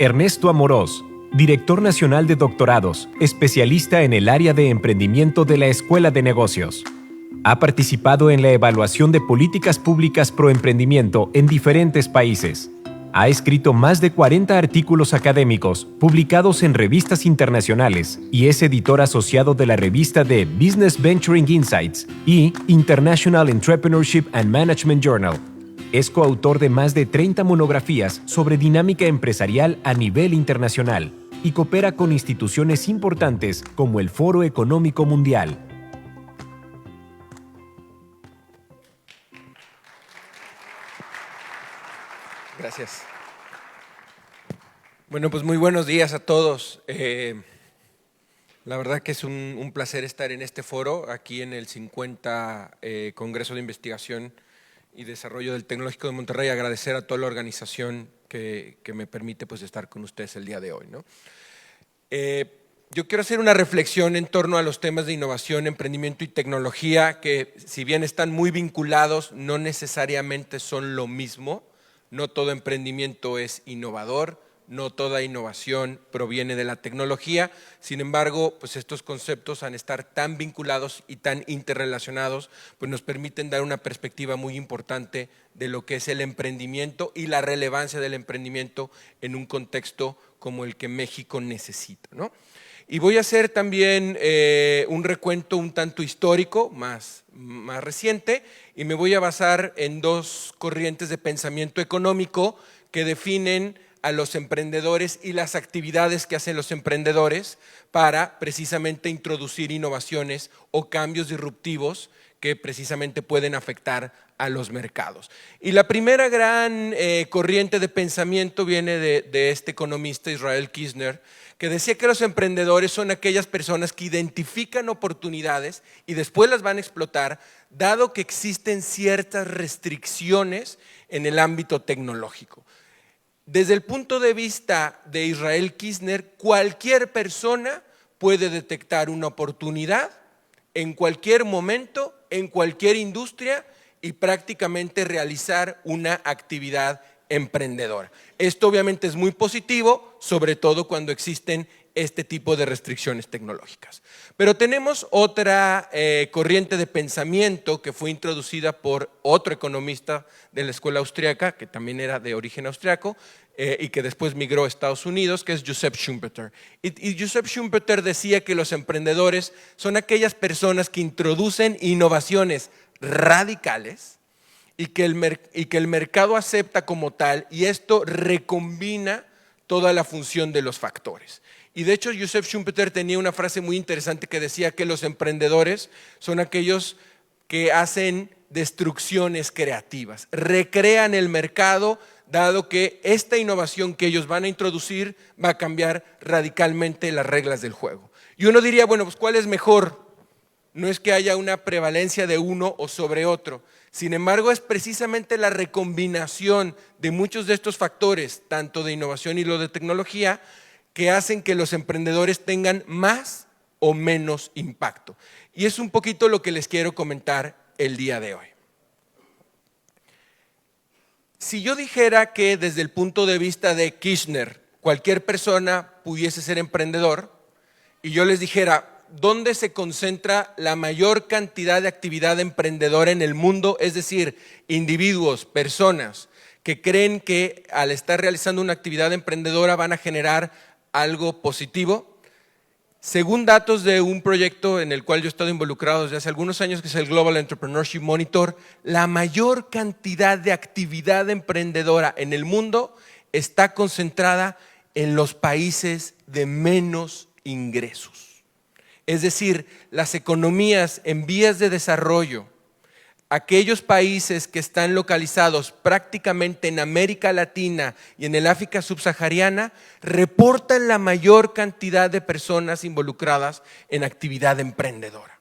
Ernesto Amorós, Director Nacional de Doctorados, especialista en el área de emprendimiento de la Escuela de Negocios. Ha participado en la evaluación de políticas públicas pro emprendimiento en diferentes países. Ha escrito más de 40 artículos académicos publicados en revistas internacionales y es editor asociado de la revista de Business Venturing Insights y International Entrepreneurship and Management Journal. Es coautor de más de 30 monografías sobre dinámica empresarial a nivel internacional y coopera con instituciones importantes como el Foro Económico Mundial. Gracias. Bueno, pues muy buenos días a todos. La verdad que es un placer estar en este foro, aquí en el 50 Congreso de Investigación y Desarrollo del Tecnológico de Monterrey. Agradecer a toda la organización que me permite pues, estar con ustedes el día de hoy, ¿no? Yo quiero hacer una reflexión en torno a los temas de innovación, emprendimiento y tecnología, que si bien están muy vinculados, no necesariamente son lo mismo. No todo emprendimiento es innovador, no toda innovación proviene de la tecnología. Sin embargo, pues estos conceptos, al estar tan vinculados y tan interrelacionados, pues nos permiten dar una perspectiva muy importante de lo que es el emprendimiento y la relevancia del emprendimiento en un contexto como el que México necesita, ¿no? Y voy a hacer también un recuento un tanto histórico, más reciente, y me voy a basar en dos corrientes de pensamiento económico que definen a los emprendedores y las actividades que hacen los emprendedores para precisamente introducir innovaciones o cambios disruptivos que precisamente pueden afectar a los mercados. Y la primera gran corriente de pensamiento viene de este economista Israel Kirzner, que decía que los emprendedores son aquellas personas que identifican oportunidades y después las van a explotar, dado que existen ciertas restricciones en el ámbito tecnológico. Desde el punto de vista de Israel Kirzner, cualquier persona puede detectar una oportunidad en cualquier momento, en cualquier industria y prácticamente realizar una actividad emprendedora. Esto obviamente es muy positivo, sobre todo cuando existen este tipo de restricciones tecnológicas. Pero tenemos otra corriente de pensamiento que fue introducida por otro economista de la escuela austriaca, que también era de origen austriaco, y que después migró a Estados Unidos, que es Joseph Schumpeter. Y Joseph Schumpeter decía que los emprendedores son aquellas personas que introducen innovaciones radicales y que el mercado acepta como tal, y esto recombina toda la función de los factores. Y de hecho Joseph Schumpeter tenía una frase muy interesante que decía que los emprendedores son aquellos que hacen destrucciones creativas, recrean el mercado, dado que esta innovación que ellos van a introducir va a cambiar radicalmente las reglas del juego. Y uno diría, bueno, pues ¿cuál es mejor? No es que haya una prevalencia de uno o sobre otro. Sin embargo, es precisamente la recombinación de muchos de estos factores, tanto de innovación y lo de tecnología, que hacen que los emprendedores tengan más o menos impacto. Y es un poquito lo que les quiero comentar el día de hoy. Si yo dijera que desde el punto de vista de Kirzner, cualquier persona pudiese ser emprendedor, y yo les dijera, ¿dónde se concentra la mayor cantidad de actividad emprendedora en el mundo? Es decir, individuos, personas que creen que al estar realizando una actividad emprendedora van a generar algo positivo. Según datos de un proyecto en el cual yo he estado involucrado desde hace algunos años, que es el Global Entrepreneurship Monitor, la mayor cantidad de actividad emprendedora en el mundo está concentrada en los países de menos ingresos. Es decir, las economías en vías de desarrollo, aquellos países que están localizados prácticamente en América Latina y en el África subsahariana, reportan la mayor cantidad de personas involucradas en actividad emprendedora.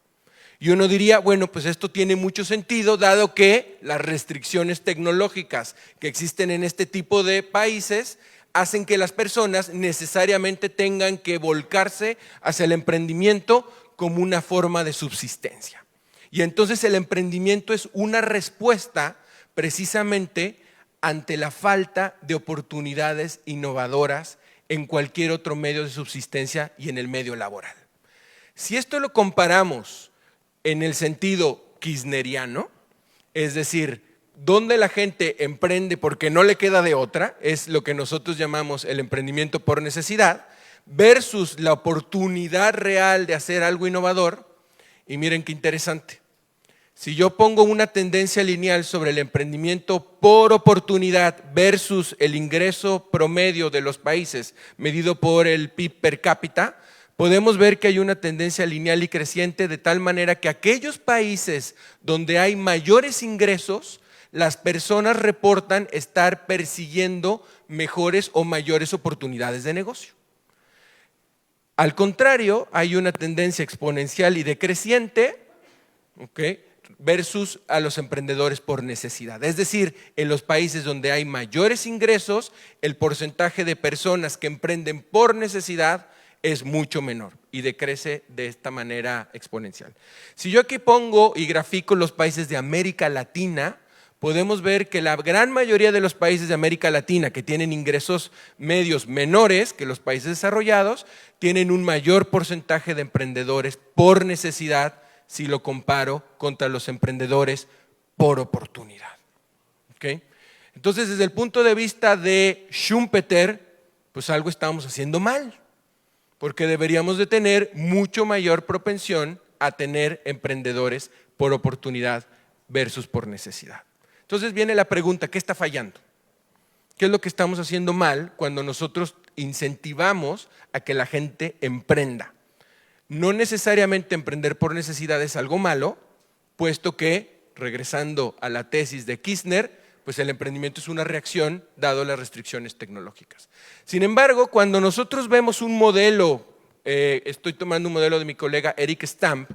Y uno diría, bueno, pues esto tiene mucho sentido, dado que las restricciones tecnológicas que existen en este tipo de países hacen que las personas necesariamente tengan que volcarse hacia el emprendimiento como una forma de subsistencia. Y entonces el emprendimiento es una respuesta precisamente ante la falta de oportunidades innovadoras en cualquier otro medio de subsistencia y en el medio laboral. Si esto lo comparamos en el sentido kirchneriano, es decir, donde la gente emprende porque no le queda de otra, es lo que nosotros llamamos el emprendimiento por necesidad, versus la oportunidad real de hacer algo innovador. Y miren qué interesante. Si yo pongo una tendencia lineal sobre el emprendimiento por oportunidad versus el ingreso promedio de los países medido por el PIB per cápita, podemos ver que hay una tendencia lineal y creciente, de tal manera que aquellos países donde hay mayores ingresos, las personas reportan estar persiguiendo mejores o mayores oportunidades de negocio. Al contrario, hay una tendencia exponencial y decreciente, versus a los emprendedores por necesidad. Es decir, en los países donde hay mayores ingresos, el porcentaje de personas que emprenden por necesidad es mucho menor y decrece de esta manera exponencial. Si yo aquí pongo y grafico los países de América Latina, podemos ver que la gran mayoría de los países de América Latina que tienen ingresos medios menores que los países desarrollados, tienen un mayor porcentaje de emprendedores por necesidad si lo comparo contra los emprendedores por oportunidad. Entonces, desde el punto de vista de Schumpeter, pues algo estamos haciendo mal, porque deberíamos de tener mucho mayor propensión a tener emprendedores por oportunidad versus por necesidad. Entonces viene la pregunta, ¿qué está fallando? ¿Qué es lo que estamos haciendo mal cuando nosotros incentivamos a que la gente emprenda? No necesariamente emprender por necesidad es algo malo, puesto que, regresando a la tesis de Kirchner, pues el emprendimiento es una reacción dado las restricciones tecnológicas. Sin embargo, cuando nosotros vemos un modelo, estoy tomando un modelo de mi colega Eric Stamp,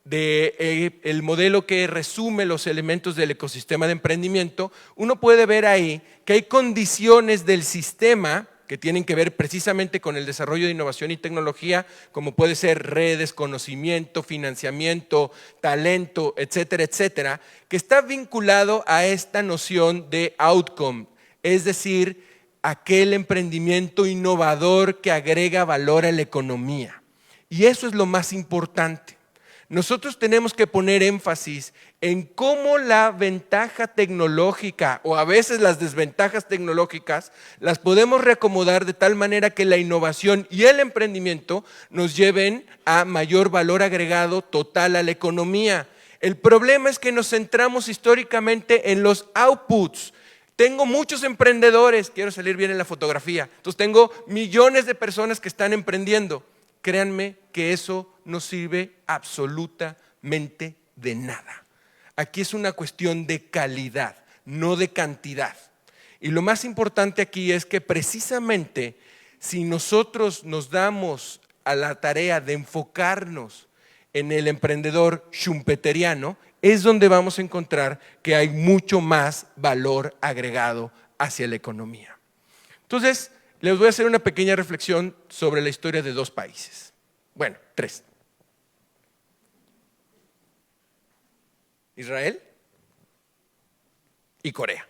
el modelo que resume los elementos del ecosistema de emprendimiento, uno puede ver ahí que hay condiciones del sistema que tienen que ver precisamente con el desarrollo de innovación y tecnología, como puede ser redes, conocimiento, financiamiento, talento, etcétera, etcétera, que está vinculado a esta noción de outcome, es decir, aquel emprendimiento innovador que agrega valor a la economía. Y eso es lo más importante. Nosotros tenemos que poner énfasis en cómo la ventaja tecnológica o a veces las desventajas tecnológicas las podemos reacomodar de tal manera que la innovación y el emprendimiento nos lleven a mayor valor agregado total a la economía. El problema es que nos centramos históricamente en los outputs. Tengo muchos emprendedores, quiero salir bien en la fotografía, entonces tengo millones de personas que están emprendiendo. Créanme que eso no sirve absolutamente de nada. Aquí es una cuestión de calidad, no de cantidad. Y lo más importante aquí es que precisamente si nosotros nos damos a la tarea de enfocarnos en el emprendedor schumpeteriano, es donde vamos a encontrar que hay mucho más valor agregado hacia la economía. Entonces, les voy a hacer una pequeña reflexión sobre la historia de dos países. Bueno, tres. Israel y Corea.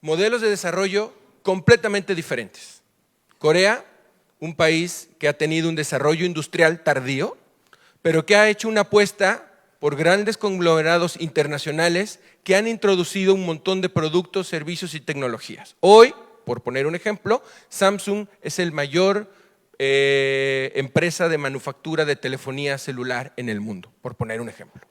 Modelos de desarrollo completamente diferentes. Corea, un país que ha tenido un desarrollo industrial tardío, pero que ha hecho una apuesta por grandes conglomerados internacionales que han introducido un montón de productos, servicios y tecnologías. Hoy, por poner un ejemplo, Samsung es el mayor empresa de manufactura de telefonía celular en el mundo, por poner un ejemplo.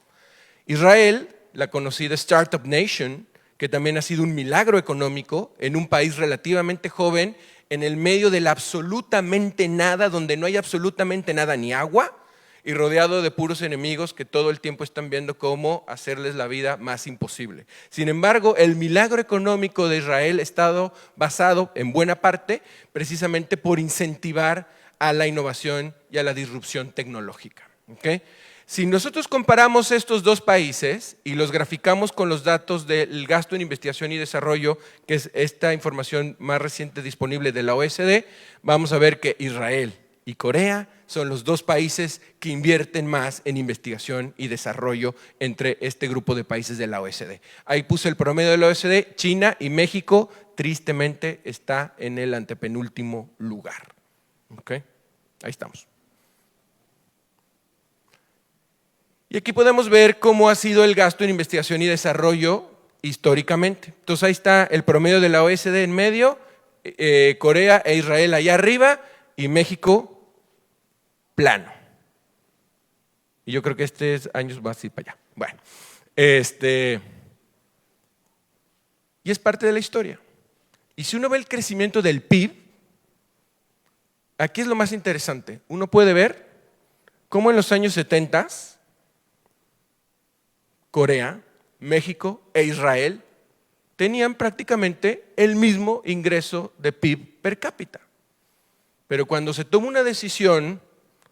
Israel, la conocida Startup Nation, que también ha sido un milagro económico en un país relativamente joven, en el medio del absolutamente nada, donde no hay absolutamente nada, ni agua, y rodeado de puros enemigos que todo el tiempo están viendo cómo hacerles la vida más imposible. Sin embargo, el milagro económico de Israel ha estado basado en buena parte precisamente por incentivar a la innovación y a la disrupción tecnológica. Si nosotros comparamos estos dos países y los graficamos con los datos del gasto en investigación y desarrollo, que es esta información más reciente disponible de la OECD, vamos a ver que Israel y Corea son los dos países que invierten más en investigación y desarrollo entre este grupo de países de la OECD. Ahí puse el promedio de la OECD, China y México tristemente está en el antepenúltimo lugar. ¿Ok? Ahí estamos. Y aquí podemos ver cómo ha sido el gasto en investigación y desarrollo históricamente. Entonces ahí está el promedio de la OSD en medio, Corea e Israel allá arriba y México plano. Y yo creo que años va así para allá. Bueno, y es parte de la historia. Y si uno ve el crecimiento del PIB, aquí es lo más interesante. Uno puede ver cómo en los años 70 Corea, México e Israel tenían prácticamente el mismo ingreso de PIB per cápita. Pero cuando se toma una decisión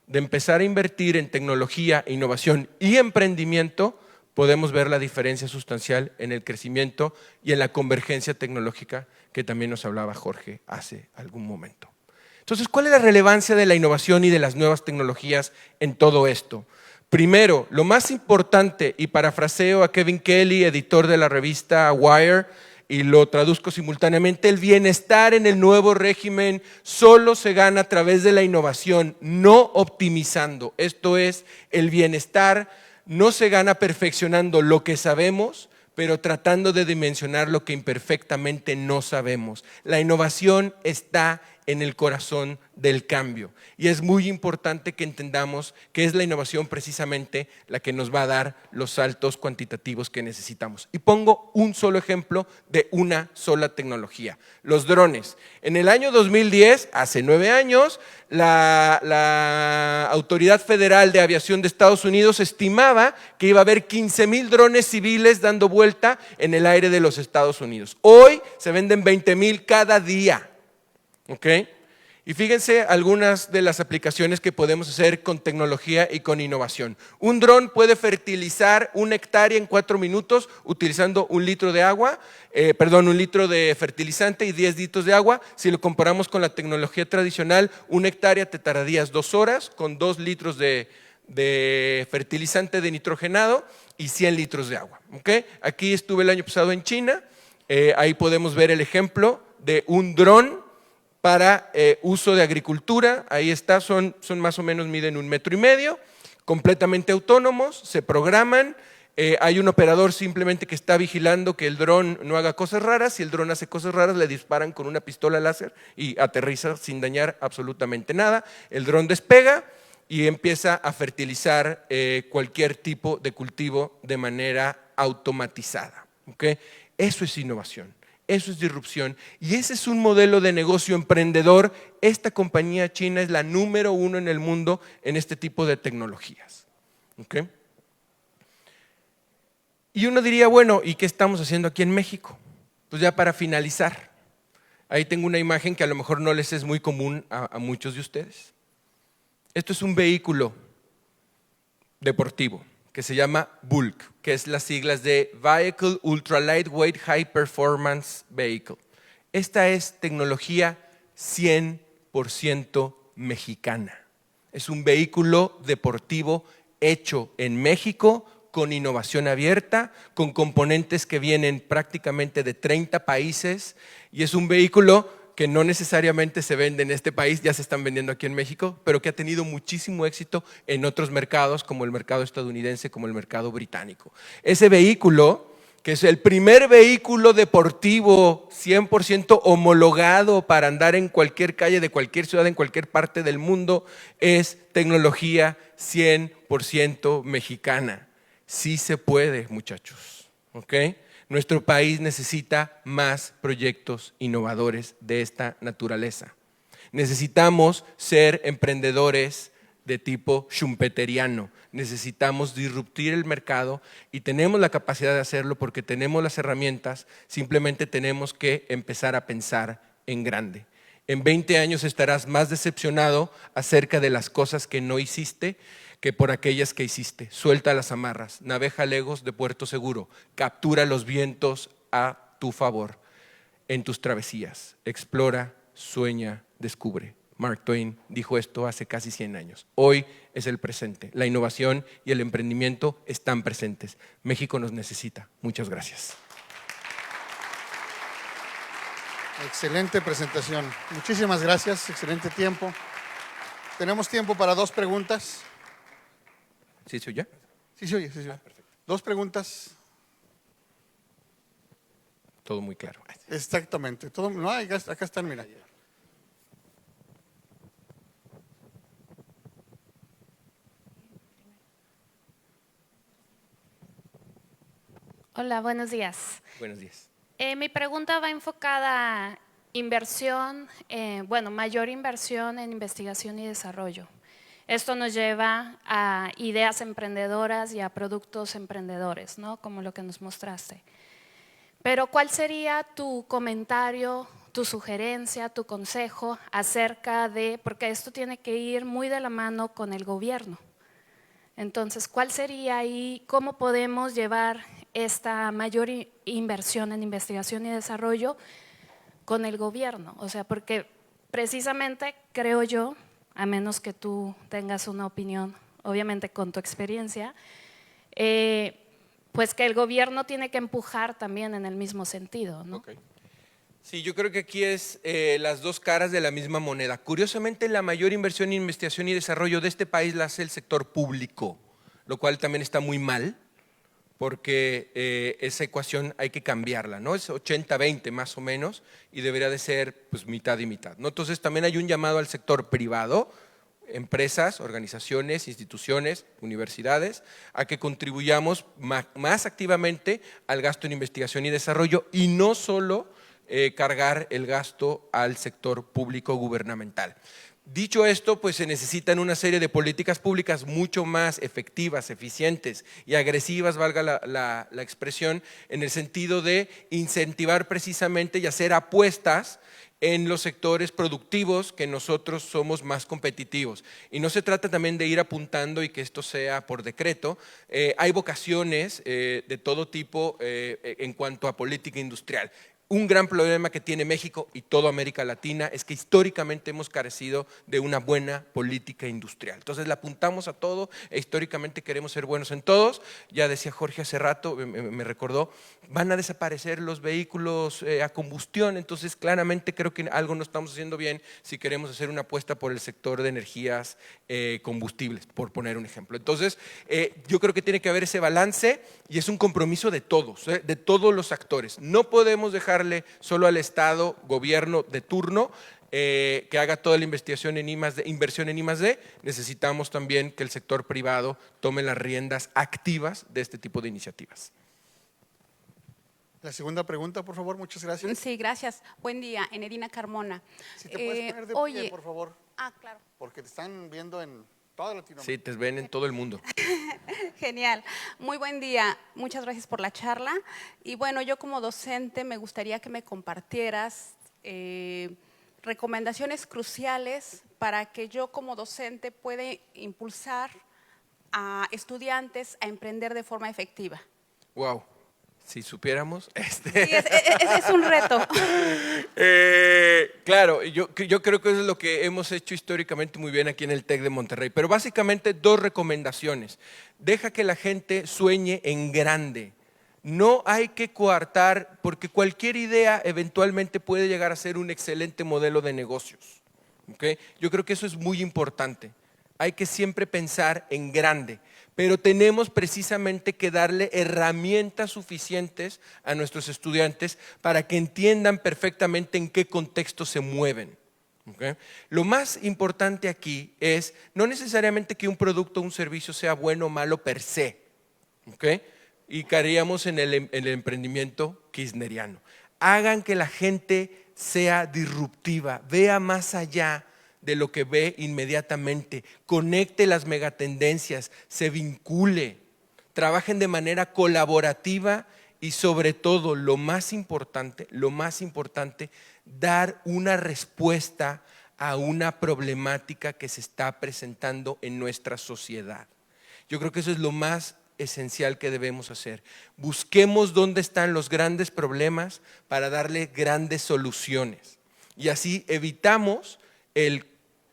de empezar a invertir en tecnología, innovación y emprendimiento, podemos ver la diferencia sustancial en el crecimiento y en la convergencia tecnológica que también nos hablaba Jorge hace algún momento. Entonces, ¿cuál es la relevancia de la innovación y de las nuevas tecnologías en todo esto? Primero, lo más importante, y parafraseo a Kevin Kelly, editor de la revista Wire, y lo traduzco simultáneamente, el bienestar en el nuevo régimen solo se gana a través de la innovación, no optimizando. Esto es, el bienestar no se gana perfeccionando lo que sabemos, pero tratando de dimensionar lo que imperfectamente no sabemos. La innovación está en el corazón del cambio. Y es muy importante que entendamos que es la innovación precisamente la que nos va a dar los saltos cuantitativos que necesitamos. Y pongo un solo ejemplo de una sola tecnología, los drones. En el año 2010, hace 9 años, la Autoridad Federal de Aviación de Estados Unidos estimaba que iba a haber 15,000 drones civiles dando vuelta en el aire de los Estados Unidos. Hoy se venden 20,000 cada día. ¿Ok? Y fíjense algunas de las aplicaciones que podemos hacer con tecnología y con innovación. Un dron puede fertilizar 1 hectárea en 4 minutos utilizando 1 litro de agua, 1 litro de fertilizante y 10 litros de agua. Si lo comparamos con la tecnología tradicional, 1 hectárea te tardarías 2 horas con 2 litros de fertilizante de nitrogenado y 100 litros de agua. ¿Ok? Aquí estuve el año pasado en China, ahí podemos ver el ejemplo de un dron para uso de agricultura. Ahí está, son más o menos, miden 1,5 metros, completamente autónomos, se programan, hay un operador simplemente que está vigilando que el dron no haga cosas raras. Si el dron hace cosas raras, le disparan con una pistola láser y aterriza sin dañar absolutamente nada. El dron despega y empieza a fertilizar cualquier tipo de cultivo de manera automatizada. ¿Okay? Eso es innovación. Eso es disrupción y ese es un modelo de negocio emprendedor. Esta compañía china es la número 1 en el mundo en este tipo de tecnologías. ¿Okay? Y uno diría, bueno, ¿y qué estamos haciendo aquí en México? Pues ya para finalizar, ahí tengo una imagen que a lo mejor no les es muy común a muchos de ustedes. Esto es un vehículo deportivo que se llama Bulk, que es las siglas de Vehicle Ultra Lightweight High Performance Vehicle. Esta es tecnología 100% mexicana. Es un vehículo deportivo hecho en México con innovación abierta, con componentes que vienen prácticamente de 30 países y es un vehículo que no necesariamente se vende en este país, ya se están vendiendo aquí en México, pero que ha tenido muchísimo éxito en otros mercados, como el mercado estadounidense, como el mercado británico. Ese vehículo, que es el primer vehículo deportivo 100% homologado para andar en cualquier calle de cualquier ciudad, en cualquier parte del mundo, es tecnología 100% mexicana. Sí se puede, muchachos, ¿ok? Nuestro país necesita más proyectos innovadores de esta naturaleza. Necesitamos ser emprendedores de tipo schumpeteriano. Necesitamos disruptir el mercado y tenemos la capacidad de hacerlo porque tenemos las herramientas, simplemente tenemos que empezar a pensar en grande. En 20 años estarás más decepcionado acerca de las cosas que no hiciste que por aquellas que hiciste. Suelta las amarras, navega lejos de puerto seguro, captura los vientos a tu favor en tus travesías. Explora, sueña, descubre. Mark Twain dijo esto hace casi 100 años. Hoy es el presente. La innovación y el emprendimiento están presentes. México nos necesita. Muchas gracias. Excelente presentación. Muchísimas gracias. Excelente tiempo. Tenemos tiempo para 2 preguntas. ¿Sí se oye? Sí se oye, sí se oye. Perfecto. 2 preguntas. Todo muy claro. Exactamente. Todo, no, acá están, mira. Hola, buenos días. Buenos días. Mi pregunta va enfocada a inversión, mayor inversión en investigación y desarrollo. Esto nos lleva a ideas emprendedoras y a productos emprendedores, ¿no? Como lo que nos mostraste. Pero ¿cuál sería tu comentario, tu sugerencia, tu consejo acerca de, porque esto tiene que ir muy de la mano con el gobierno? Entonces, ¿cuál sería ahí, cómo podemos llevar esta mayor inversión en investigación y desarrollo con el gobierno? O sea, porque precisamente creo yo, a menos que tú tengas una opinión, obviamente con tu experiencia, pues que el gobierno tiene que empujar también en el mismo sentido, ¿no? Okay. Sí, yo creo que aquí es las dos caras de la misma moneda. Curiosamente, la mayor inversión en investigación y desarrollo de este país la hace el sector público, lo cual también está muy mal, porque esa ecuación hay que cambiarla, ¿no? Es 80-20 más o menos y debería de ser pues mitad y mitad, ¿no? Entonces también hay un llamado al sector privado, empresas, organizaciones, instituciones, universidades, a que contribuyamos más activamente al gasto en investigación y desarrollo y no solo cargar el gasto al sector público gubernamental. Dicho esto, pues se necesitan una serie de políticas públicas mucho más efectivas, eficientes y agresivas, valga la expresión, en el sentido de incentivar precisamente y hacer apuestas en los sectores productivos que nosotros somos más competitivos. Y no se trata también de ir apuntando y que esto sea por decreto. Hay vocaciones de todo tipo en cuanto a política industrial. Un gran problema que tiene México y toda América Latina es que históricamente hemos carecido de una buena política industrial. Entonces le apuntamos a todo e históricamente queremos ser buenos en todos. Ya decía Jorge hace rato, me recordó, van a desaparecer los vehículos a combustión, entonces claramente creo que algo no estamos haciendo bien si queremos hacer una apuesta por el sector de energías combustibles, por poner un ejemplo. Entonces yo creo que tiene que haber ese balance y es un compromiso de todos los actores. No podemos dejarle solo al Estado, gobierno de turno, que haga toda la investigación en inversión en I+D. Necesitamos también que el sector privado tome las riendas activas de este tipo de iniciativas. La segunda pregunta, por favor, muchas gracias. Sí, gracias. Buen día, Enedina Carmona. Si te puedes poner de pie, por favor. Ah, claro. Porque te están viendo en toda Latinoamérica. Sí, te ven en todo el mundo. Genial. Muy buen día. Muchas gracias por la charla. Y bueno, yo como docente me gustaría que me compartieras recomendaciones cruciales para que yo como docente pueda impulsar a estudiantes a emprender de forma efectiva. Wow. Si supiéramos. Sí, es un reto. Claro, yo creo que eso es lo que hemos hecho históricamente muy bien aquí en el TEC de Monterrey. Pero básicamente 2 recomendaciones. Deja que la gente sueñe en grande. No hay que coartar, porque cualquier idea eventualmente puede llegar a ser un excelente modelo de negocios. ¿Okay? Yo creo que eso es muy importante. Hay que siempre pensar en grande. Pero tenemos precisamente que darle herramientas suficientes a nuestros estudiantes para que entiendan perfectamente en qué contexto se mueven. ¿Okay? Lo más importante aquí es no necesariamente que un producto o un servicio sea bueno o malo per se. ¿Okay? Y caeríamos en el emprendimiento kirchneriano. Hagan que la gente sea disruptiva, vea más allá de lo que ve inmediatamente, conecte las megatendencias, se vincule, trabajen de manera colaborativa y sobre todo, lo más importante, dar una respuesta a una problemática que se está presentando en nuestra sociedad. Yo creo que eso es lo más esencial que debemos hacer. Busquemos dónde están los grandes problemas para darle grandes soluciones y así evitamos el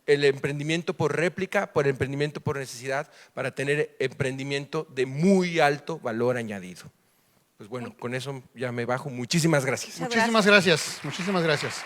emprendimiento por réplica, por emprendimiento por necesidad, para tener emprendimiento de muy alto valor añadido. Pues bueno, con eso ya me bajo. Muchísimas gracias. Muchísimas gracias. Muchísimas gracias.